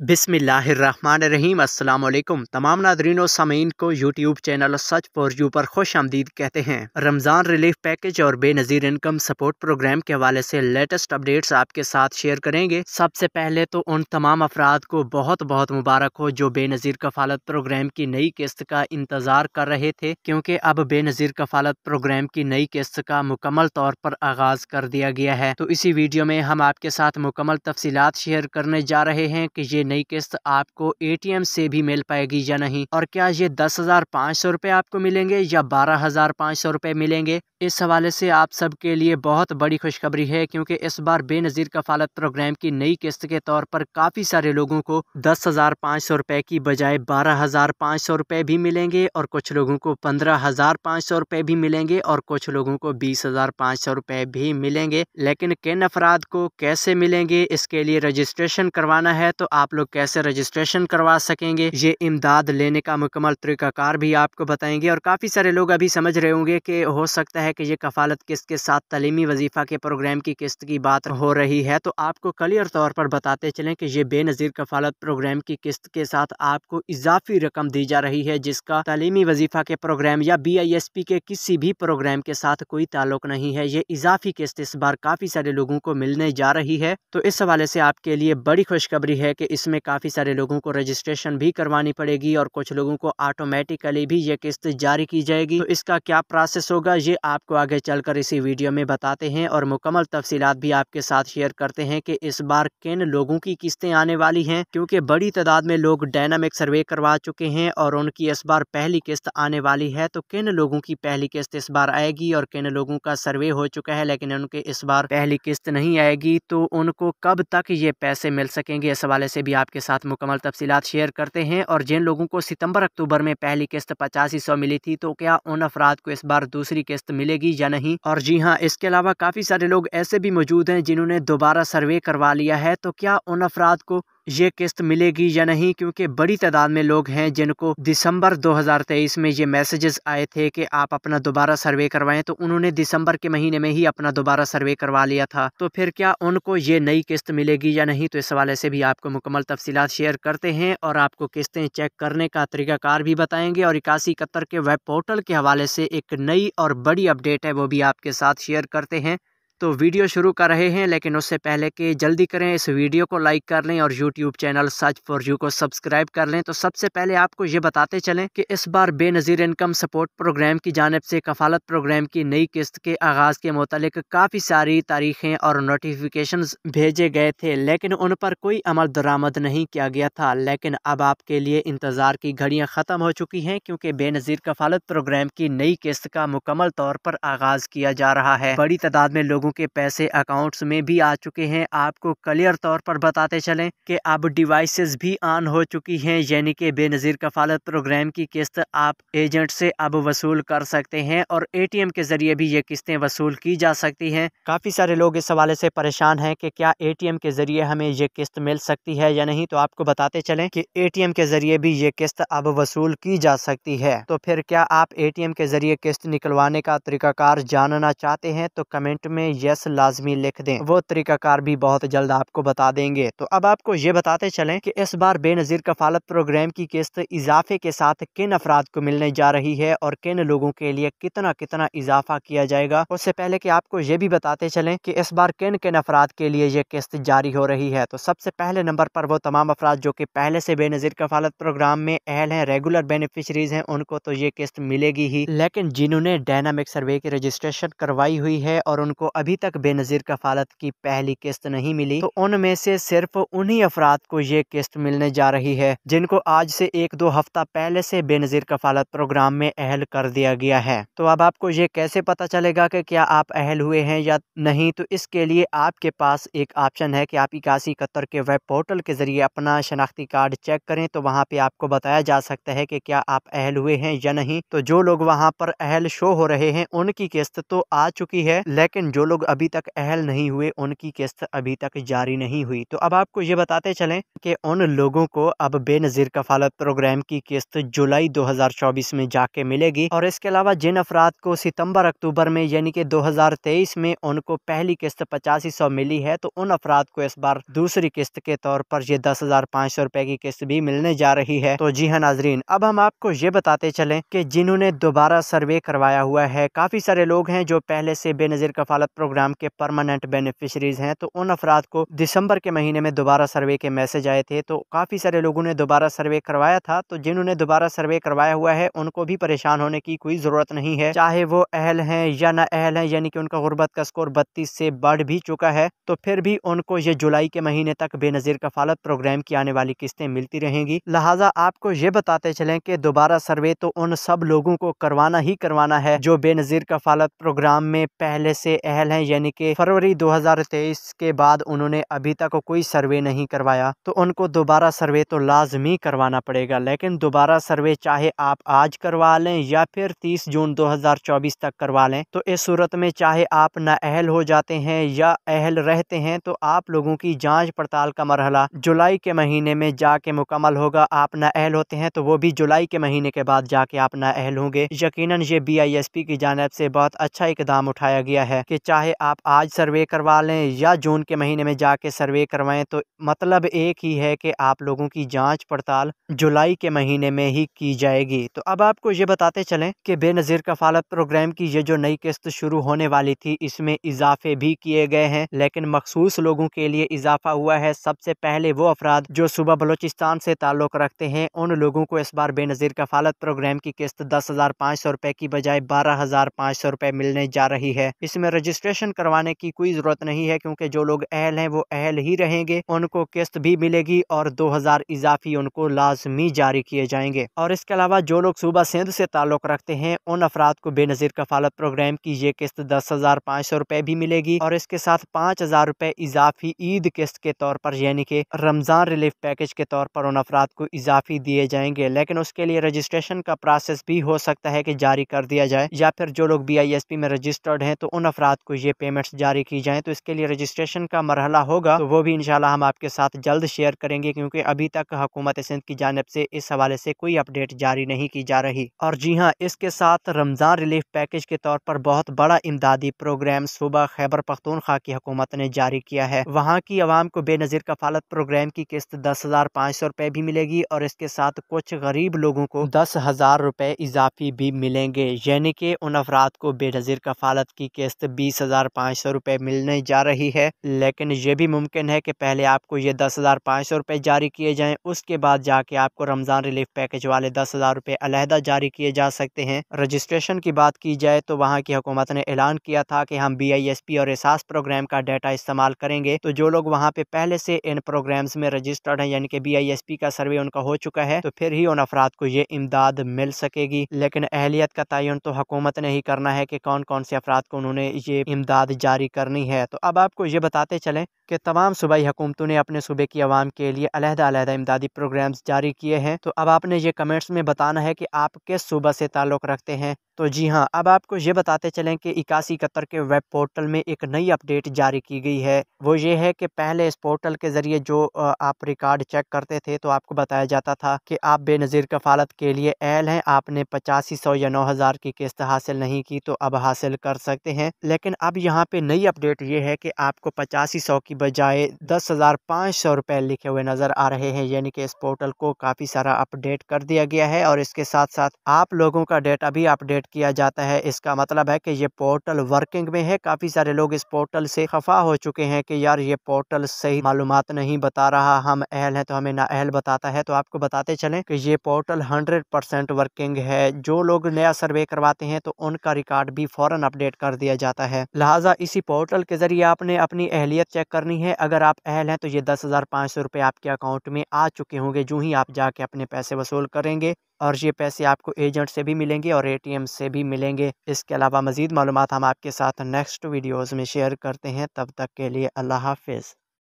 बिस्मिल्लाहिर्रहमानिर्रहीम। अस्सलाम वालेकुम तमाम नादरीन और सामीन को YouTube channel such for you पर खुश आमदीद कहते हैं। रमज़ान रिलीफ पैकेज और बेनज़ीर इनकम सपोर्ट प्रोग्राम के हवाले से लेटेस्ट अपडेट्स आपके साथ शेयर करेंगे। सबसे पहले तो उन तमाम अफराद को बहुत बहुत मुबारक हो जो बेनज़ीर कफ़ालत प्रोग्राम की नई किस्त का इंतज़ार कर रहे थे, क्योंकि अब बेनज़ीर कफ़ालत प्रोग्राम की नई किस्त का मुकम्मल तौर पर आगाज़ कर दिया गया है। तो इसी वीडियो में हम आपके साथ मुकम्मल तफसीलात शेयर करने जा रहे हैं कि ये नई किस्त आपको ATM से भी मिल पाएगी या नहीं, और क्या ये 10,500 रुपये आपको मिलेंगे या 12,500 रुपये मिलेंगे। इस हवाले से आप सबके लिए बहुत बड़ी खुशखबरी है, क्योंकि इस बार बेनज़ीर कफ़ालत प्रोग्राम की नई किस्त के तौर पर काफ़ी सारे लोगों को 10,500 रुपये की बजाय 12,500 रुपये भी मिलेंगे, और कुछ लोगों को 15,500 रुपये भी मिलेंगे, और कुछ लोगों को 20,500 रुपये भी मिलेंगे। लेकिन किन अफराद को कैसे मिलेंगे, इसके लिए रजिस्ट्रेशन करवाना है तो आप लोग कैसे रजिस्ट्रेशन करवा सकेंगे, ये इमदाद लेने का मुकम्मल तरीकाकार भी आपको बताएंगे। और काफ़ी सारे लोग अभी समझ रहे होंगे कि हो सकता है कि ये कफ़ालत किस्त के साथ तालीमी वजीफ़ा के प्रोग्राम की किस्त की बात हो रही है, तो आपको क्लियर तौर पर बताते चलें कि ये बेनज़ीर कफ़ालत प्रोग्राम की किस्त के साथ आपको इजाफी रकम दी जा रही है, जिसका तालीमी वजीफ़ा के प्रोग्राम या BISP के किसी भी प्रोग्राम के साथ कोई ताल्लुक नहीं है। ये इजाफी किस्त इस बार काफ़ी सारे लोगों को मिलने जा रही है। तो इस हवाले से आपके लिए बड़ी खुशखबरी है कि इसमें काफ़ी सारे लोगों को रजिस्ट्रेशन भी करवानी पड़ेगी, और कुछ लोगों को ऑटोमेटिकली भी ये किस्त जारी की जाएगी। तो इसका क्या प्रोसेस होगा ये आपको आगे चलकर इसी वीडियो में बताते हैं, और मुकम्मल तफसीलात भी आपके साथ शेयर करते हैं कि इस बार किन लोगों की किस्तें आने वाली हैं, क्योंकि बड़ी तादाद में लोग डायनामिक सर्वे करवा चुके हैं और उनकी इस बार पहली किस्त आने वाली है। तो किन लोगों की पहली किस्त इस बार आएगी और किन लोगों का सर्वे हो चुका है लेकिन उनके इस बार पहली किस्त नहीं आएगी, तो उनको कब तक ये पैसे मिल सकेंगे, इस हवाले से भी आपके साथ मुकम्मल तफसीलात शेयर करते हैं। और जिन लोगों को सितंबर अक्टूबर में पहली किस्त 8500 मिली थी, तो क्या उन अफराद को इस बार दूसरी किस्त मिलेगी या नहीं। और जी हाँ, इसके अलावा काफ़ी सारे लोग ऐसे भी मौजूद हैं जिन्होंने दोबारा सर्वे करवा लिया है, तो क्या उन अफराद को ये किस्त मिलेगी या नहीं, क्योंकि बड़ी तादाद में लोग हैं जिनको दिसंबर 2023 में ये मैसेजेस आए थे कि आप अपना दोबारा सर्वे करवाएं, तो उन्होंने दिसंबर के महीने में ही अपना दोबारा सर्वे करवा लिया था। तो फिर क्या उनको ये नई किस्त मिलेगी या नहीं, तो इस हवाले से भी आपको मुकम्मल तफसीलात शेयर करते हैं, और आपको किस्तें चेक करने का तरीकाकार भी बताएंगे। और 8171 के वेब पोर्टल के हवाले से एक नई और बड़ी अपडेट है, वो भी आपके साथ शेयर करते हैं। तो वीडियो शुरू कर रहे हैं, लेकिन उससे पहले कि जल्दी करें, इस वीडियो को लाइक कर लें और YouTube channel such for you को सब्सक्राइब कर लें। तो सबसे पहले आपको ये बताते चलें कि इस बार बेनज़ीर इनकम सपोर्ट प्रोग्राम की जानिब से कफ़ालत प्रोग्राम की नई किस्त के आगाज़ के मुतालिक काफ़ी सारी तारीखें और नोटिफिकेशंस भेजे गए थे, लेकिन उन पर कोई अमल दरामद नहीं किया गया था। लेकिन अब आपके लिए इंतज़ार की घड़ियाँ ख़त्म हो चुकी हैं, क्योंकि बेनज़ीर कफ़ालत प्रोग्राम की नई किस्त का मुकम्मल तौर पर आगाज़ किया जा रहा है। बड़ी तादाद में लोगों के पैसे अकाउंट्स में भी आ चुके हैं। आपको क्लियर तौर पर बताते चलें कि अब डिवाइसेस भी ऑन हो चुकी हैं, यानी कि बेनज़ीर कफ़ालत प्रोग्राम की किस्त आप एजेंट से अब वसूल कर सकते हैं, और ATM के जरिए भी ये किस्तें वसूल की जा सकती हैं। काफ़ी सारे लोग इस हवाले से परेशान हैं कि क्या ATM के जरिए हमें ये किस्त मिल सकती है या नहीं, तो आपको बताते चलें कि ATM के जरिए भी ये किस्त अब वसूल की जा सकती है। तो फिर क्या आप ATM के जरिए किस्त निकलवाने का तरीकाकार जानना चाहते हैं, तो कमेंट में यस लाजमी लिख दें, वो तरीकाकार भी बहुत जल्द आपको बता देंगे। तो अब आपको ये बताते चलें कि इस बार बेनज़ीर कफ़ालत प्रोग्राम की किस्त इजाफे के साथ किन अफराद को मिलने जा रही है, और किन लोगों के लिए कितना कितना इजाफा किया जाएगा। उससे पहले कि आपको ये भी बताते चलें कि इस बार किन किन अफराद के लिए ये किस्त जारी हो रही है, तो सबसे पहले नंबर पर वो तमाम अफराद जो कि पहले से बेनज़ीर कफ़ालत प्रोग्राम में अहल हैं, रेगुलर बेनिफिशरीज हैं, उनको तो ये किस्त मिलेगी ही। लेकिन जिन्होंने डायनामिक सर्वे की रजिस्ट्रेशन करवाई हुई है और उनको अभी तक बेनज़ीर कफ़ालत की पहली किस्त नहीं मिली, तो उनमें से सिर्फ उन्हीं अफराद को ये किस्त मिलने जा रही है जिनको आज से 1-2 हफ्ता पहले से बेनज़ीर कफ़ालत प्रोग्राम में अहल कर दिया गया है। तो अब आपको ये कैसे पता चलेगा कि क्या आप अहल हुए हैं या नहीं, तो इसके लिए आपके पास एक ऑप्शन है कि आप 8171 के वेब पोर्टल के जरिए अपना शनाख्ती कार्ड चेक करें, तो वहाँ पे आपको बताया जा सकता है कि क्या आप अहल हुए हैं या नहीं। तो जो लोग वहाँ पर अहल शो हो रहे हैं उनकी किस्त तो आ चुकी है, लेकिन जो लोग अभी तक अहल नहीं हुए उनकी किस्त अभी तक जारी नहीं हुई। तो अब आपको ये बताते चलें कि उन लोगों को अब बेनज़ीर कफालत प्रोग्राम की किस्त जुलाई 2024 में जाके मिलेगी। और इसके अलावा जिन अफराद को सितंबर अक्टूबर में यानी कि 2023 में उनको पहली किस्त 8500 मिली है, तो उन अफराद को इस बार दूसरी किस्त के तौर पर ये 10,500 रुपए की किस्त भी मिलने जा रही है। तो जी हाँ नाजरीन, अब हम आपको ये बताते चलें कि जिन्होंने दोबारा सर्वे करवाया हुआ है, काफी सारे लोग हैं जो पहले से बेनज़ीर कफालत प्रोग्राम के परमानेंट बेनिफिशरीज हैं, तो उन अफराद को दिसंबर के महीने में दोबारा सर्वे के मैसेज आए थे। तो काफी सारे लोगों ने दोबारा सर्वे करवाया था। तो जिन्होंने दोबारा सर्वे करवाया हुआ है उनको भी परेशान होने की कोई जरूरत नहीं है, चाहे वो अहल हैं या ना अहल हैं, यानी कि उनका गुर्बत का स्कोर 32 से बढ़ भी चुका है, तो फिर भी उनको ये जुलाई के महीने तक बेनज़ीर कफालत प्रोग्राम की आने वाली किस्तें मिलती रहेंगी। लिहाजा आपको ये बताते चलें कि दोबारा सर्वे तो उन सब लोगों को करवाना ही करवाना है जो बेनज़ीर कफालत प्रोग्राम में पहले से अहल हैं, यानी कि फरवरी 2023 के बाद उन्होंने अभी तक कोई सर्वे नहीं करवाया, तो उनको दोबारा सर्वे तो लाजमी करवाना पड़ेगा। लेकिन दोबारा सर्वे चाहे आप आज करवा लें या फिर 30 जून 2024 तक करवा लें, तो इस सूरत में चाहे आप नाअहल हो जाते हैं या अहल रहते हैं, तो आप लोगों की जांच पड़ताल का मरहला जुलाई के महीने में जाके मुकम्मल होगा। आप नाअहल होते हैं तो वो भी जुलाई के महीने के बाद जाके आप नाअहल होंगे। यकीनन ये BISP की जानिब से बहुत अच्छा इकदाम उठाया गया है कि चाहे आप आज सर्वे करवा लें या जून के महीने में जाके सर्वे करवाएं, तो मतलब एक ही है कि आप लोगों की जांच पड़ताल जुलाई के महीने में ही की जाएगी। तो अब आपको ये बताते चलें कि बेनज़ीर कफालत प्रोग्राम की ये जो नई किस्त शुरू होने वाली थी, इसमें इजाफे भी किए गए हैं, लेकिन मखसूस लोगों के लिए इजाफा हुआ है। सबसे पहले वो अफराद जो सूबा बलोचिस्तान से ताल्लुक़ रखते हैं, उन लोगों को इस बार बेनज़ीर कफालत प्रोग्राम की किस्त 10,500 रुपए की बजाय 12,500 रुपए मिलने जा रही है। इसमें रजिस्ट्रेशन करवाने की कोई जरूरत नहीं है, क्योंकि जो लोग अहल हैं वो अहल ही रहेंगे, उनको किस्त भी मिलेगी और 2,000 इजाफी उनको लाजमी जारी किए जाएंगे। और इसके अलावा जो लोग सूबा सिंध से ताल्लुक़ रखते हैं, उन अफराद को बेनज़ीर कफालत प्रोग्राम की ये किस्त 10,500 रुपए भी मिलेगी और इसके साथ 5,000 रुपए इजाफी ईद किस्त के तौर पर, यानी कि रमजान रिलीफ पैकेज के तौर पर उन अफराद को इजाफी दिए जाएंगे। लेकिन उसके लिए रजिस्ट्रेशन का प्रोसेस भी हो सकता है कि जारी कर दिया जाए, या फिर जो लोग BISP में रजिस्टर्ड हैं तो उन अफराद को ये पेमेंट्स जारी की जाएं। तो इसके लिए रजिस्ट्रेशन का मरहला होगा, तो वो भी इंशाल्लाह हम आपके साथ जल्द शेयर करेंगे, क्योंकि अभी तक हुकूमत सिंध की जानिब से इस हवाले से कोई अपडेट जारी नहीं की जा रही। और जी हाँ, इसके साथ रमजान रिलीफ पैकेज के तौर पर बहुत बड़ा इमदादी प्रोग्राम सूबा खैबर पख्तूनख्वा की हुकूमत ने जारी किया है। वहाँ की आवाम को बेनज़ीर कफालत प्रोग्राम की किस्त 10,500 रुपए भी मिलेगी और इसके साथ कुछ गरीब लोगों को 10,000 रुपए इजाफी भी मिलेंगे, यानी कि उन अफराद को बेनज़ीर कफालत की किस्त 20,500 रुपए मिलने जा रही है। लेकिन ये भी मुमकिन है कि पहले आपको ये 10,500 रुपए जारी किए जाएं, उसके बाद जाके आपको रमजान रिलीफ पैकेज वाले 10,000 रुपए अलहदा जारी किए जा सकते हैं। रजिस्ट्रेशन की बात की जाए तो वहाँ की हुकूमत ने ऐलान किया था कि हम BISP और एहसास प्रोग्राम का डाटा इस्तेमाल करेंगे। तो जो लोग वहाँ पे पहले से इन प्रोग्राम्स में रजिस्टर्ड हैं, यानी कि BISP का सर्वे उनका हो चुका है, तो फिर ही उन अफराद को ये इमदाद मिल सकेगी। लेकिन अहलियत का तयन तो हुकूमत ने ही करना है कि कौन कौन से अफराद को उन्होंने ये इमदाद जारी करनी है। तो अब आपको ये बताते चलें कि तमाम सूबाई हुकूमतों ने अपने सूबे की आवाम के लिए अलहदा इमदादी प्रोग्राम्स जारी किए हैं। तो अब आपने ये कमेंट्स में बताना है कि आप किस सूबा से ताल्लुक़ रखते हैं। तो जी हाँ, अब आपको ये बताते चलें कि 8171 के वेब पोर्टल में एक नई अपडेट जारी की गई है। वो ये है कि पहले इस पोर्टल के ज़रिए जो आप रिकॉर्ड चेक करते थे तो आपको बताया जाता था कि आप बेनज़ीर कफालत के लिए अहल हैं, आपने 8500 या 9,000 की किस्त हासिल नहीं की तो अब हासिल कर सकते हैं। लेकिन अब यहाँ पे नई अपडेट ये है कि आपको 8500 की बजाय 10,500 रुपए लिखे हुए नज़र आ रहे हैं, यानी कि इस पोर्टल को काफ़ी सारा अपडेट कर दिया गया है और इसके साथ साथ आप लोगों का डेटा भी अपडेट किया जाता है। इसका मतलब है कि ये पोर्टल वर्किंग में है। काफ़ी सारे लोग इस पोर्टल से खफा हो चुके हैं कि यार ये पोर्टल सही मालूमात नहीं बता रहा, हम अहल हैं तो हमें ना अहल बताता है। तो आपको बताते चलें कि ये पोर्टल 100% वर्किंग है। जो लोग नया सर्वे करवाते हैं तो उनका रिकॉर्ड भी फौरन अपडेट कर दिया जाता है। लिहाजा इसी पोर्टल के जरिए आपने अपनी अहलियत चेक करनी है। अगर आप अहल हैं तो ये 10,500 रुपये आपके अकाउंट में आ चुके होंगे जो ही आप जाके अपने पैसे वसूल करेंगे, और ये पैसे आपको एजेंट से भी मिलेंगे और ATM से भी मिलेंगे। इसके अलावा मज़ीद मालूमात हम आपके साथ नेक्स्ट वीडियोज़ में शेयर करते हैं। तब तक के लिए अल्लाह हाफिज़।